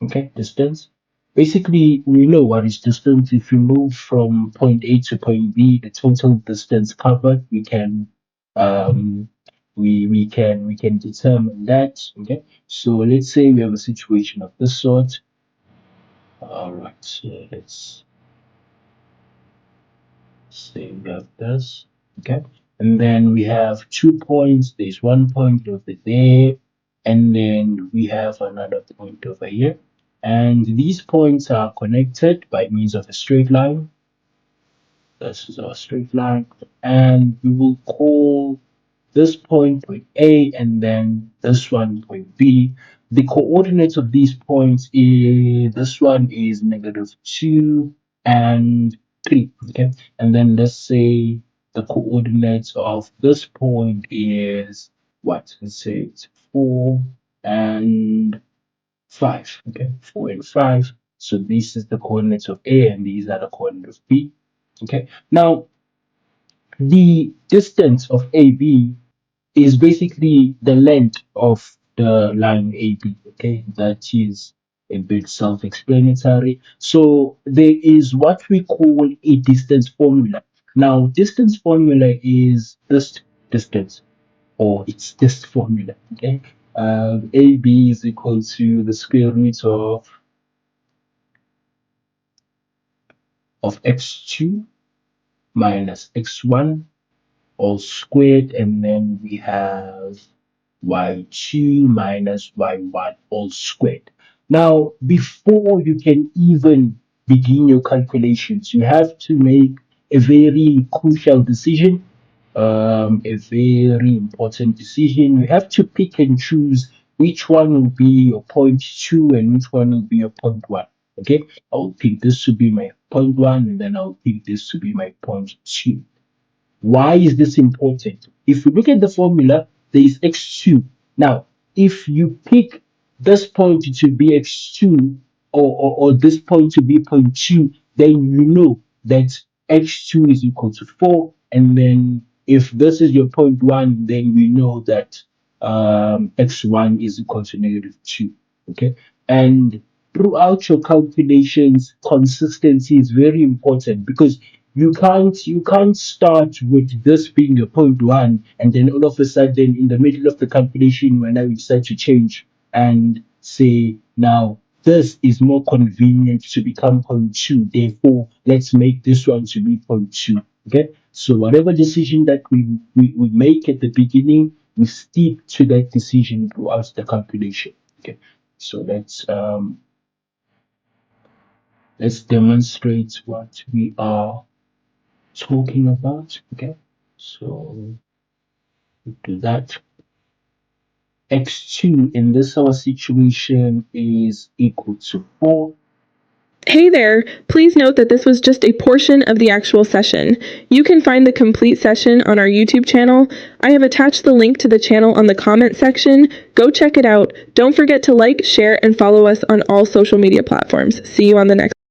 Okay, distance. Basically, we know what is distance. If you move from point A to point B, the total distance covered, um we can determine that. Okay, so let's say we have a situation of this sort. All right, so let's say we have this. Okay, and then we have 2 points. There's one point over there, and then we have another point over here. And these points are connected by means of a straight line. This is our straight line. And we will call this point A and then this one point B. The coordinates of these points is this one is -2 and 3. Okay. And then let's say the coordinates of this point is what? Let's say it's 4 and 5. Okay. 4 and 5. So this is the coordinates of A and these are the coordinates of B. Okay. Now the distance of AB is basically the length of the line AB. Okay, that is a bit self-explanatory. So there is what we call a distance formula. Now, distance formula is this distance, or it's this formula. Okay, AB is equal to the square root of x2 minus x1 all squared, and then we have y2 minus y1 all squared. Now, before you can even begin your calculations, you have to make a very crucial decision, a very important decision. You have to pick and choose which one will be your point two and which one will be your point one. Okay, I'll pick this to be my point one, and then I'll pick this to be my point two. Why is this important? If you look at the formula, there is x2. Now, if you pick this point to be x2 or this point to be point 2, then you know that x2 is equal to 4. And then if this is your point 1, then we know that x1 is equal to -2. Okay. And throughout your calculations, consistency is very important because you can't start with this being your point one and then all of a sudden in the middle of the calculation when I decide to change and say now this is more convenient to become point two, therefore let's make this one to be point two. Okay, so whatever decision that we make at the beginning, we stick to that decision throughout the calculation. Okay, so let's demonstrate what we are talking about. Okay, so we do that. X2 in this our situation is equal to 4. Hey there, please note that this was just a portion of the actual session. You can find the complete session on our YouTube channel. I have attached the link to the channel on the comment section. Go check it out. Don't forget to like, share, and follow us on all social media platforms. See you on the next